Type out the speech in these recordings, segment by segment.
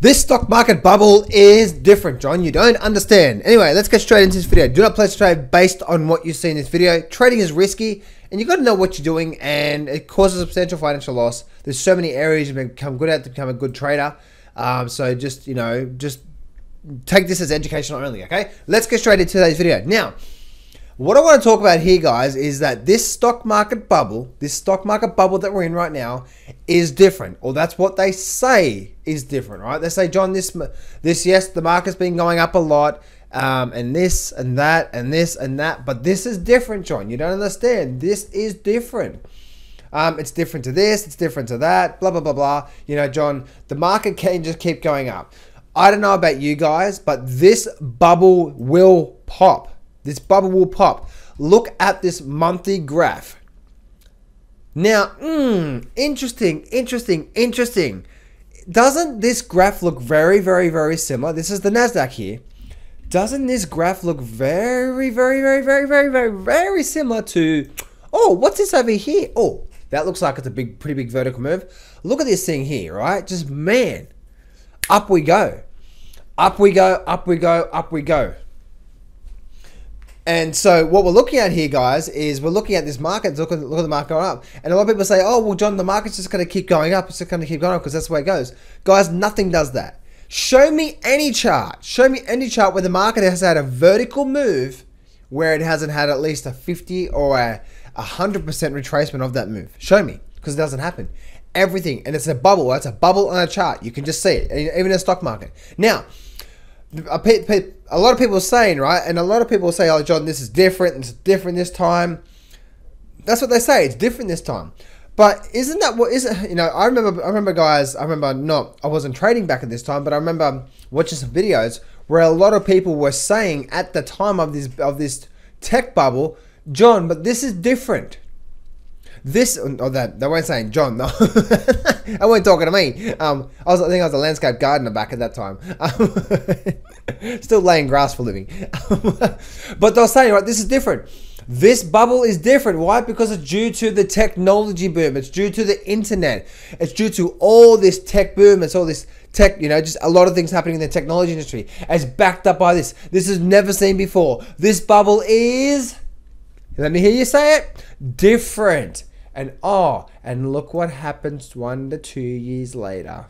This stock market bubble is different, John. You don't understand. Anyway, let's get straight into this video. Do not place trade based on what you see in this video. Trading is risky, and you got to know what you're doing, and it causes substantial financial loss. There's so many areas you become good at to become a good trader. So just take this as educational only. Okay, let's get straight into today's video. Now, what I want to talk about here, guys, is that this stock market bubble that we're in right now is different, or that's what they say is different, right? They say, John, yes, the market's been going up a lot, and this and that and this and that, but this is different, John. You don't understand. This is different. It's different to this, it's different to that, blah, blah, blah, blah. You know, John, the market can just keep going up. I don't know about you guys, but this bubble will pop. This bubble will pop. Look at this monthly graph. Now, interesting. Doesn't this graph look very, very, very similar? This is the Nasdaq here. Doesn't this graph look very, very, very, very, very, very, very similar to, oh, what's this over here? Oh, that looks like it's a pretty big vertical move. Look at this thing here, right? Just, man, up we go. Up we go, up we go, up we go. And so what we're looking at here, guys, is we're looking at this market. Look at the market going up. And a lot of people say, oh, well, John, the market's just going to keep going up. It's just going to keep going up because that's the way it goes. Guys, nothing does that. Show me any chart. Show me any chart where the market has had a vertical move where it hasn't had at least a 50 or a 100% retracement of that move. Show me, because it doesn't happen. Everything, and it's a bubble. That's a bubble on a chart. You can just see it, even in the stock market. Now, a lot of people are saying, right, and a lot of people say, oh, John, this is different, it's different this time. That's what they say, it's different this time. But isn't that what is it? You know, I remember guys, I wasn't trading back at this time, but I remember watching some videos where a lot of people were saying at the time of this tech bubble, John, but this is different. This, or that, they weren't saying John, no. I weren't talking to me. I think I was a landscape gardener back at that time. Still laying grass for a living. But they're saying, right, this is different. This bubble is different. Why? Because it's due to the technology boom. It's due to the internet. It's due to all this tech boom. It's all this tech, you know, just a lot of things happening in the technology industry. It's backed up by this. This is never seen before. This bubble is, let me hear you say it, different. And and look what happens 1 to 2 years later.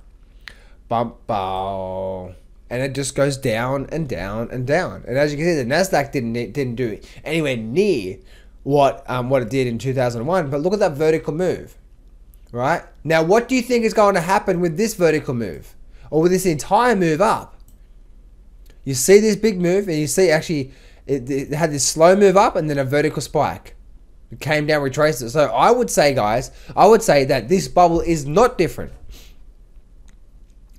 Bump, bow. And it just goes down and down and down. And as you can see, the Nasdaq didn't do anywhere near what it did in 2001. But look at that vertical move, right? Now, what do you think is going to happen with this vertical move, or with this entire move up? You see this big move, and you see actually it had this slow move up and then a vertical spike. It came down, retraced it. So I would say, guys, that this bubble is not different.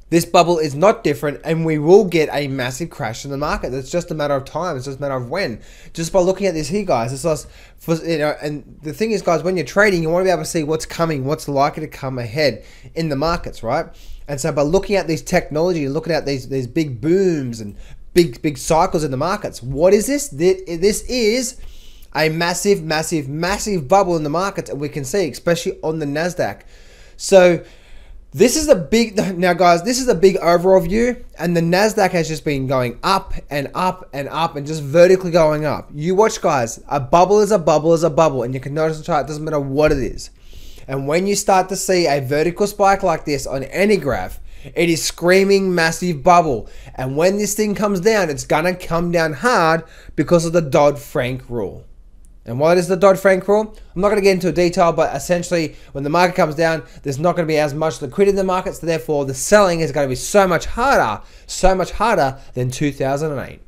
This bubble is not different, and we will get a massive crash in the market. It's just a matter of time. It's just a matter of when. Just by looking at this here, guys, it's just, you know. And the thing is, guys, when you're trading, you want to be able to see what's coming, what's likely to come ahead in the markets, right? And so by looking at these technology, looking at these big booms and big cycles in the markets, what is this? This is a massive bubble in the markets, and we can see, especially on the Nasdaq. So this is a big, now guys, this is a big overall view, and the Nasdaq has just been going up and up and up and just vertically going up. You watch, guys, a bubble is a bubble is a bubble, and you can notice the chart, it doesn't matter what it is. And when you start to see a vertical spike like this on any graph, it is screaming massive bubble. And when this thing comes down, it's gonna come down hard because of the Dodd-Frank rule. And what is the Dodd-Frank rule? I'm not going to get into detail, but essentially when the market comes down, there's not going to be as much liquidity in the markets. So therefore, the selling is going to be so much harder than 2008.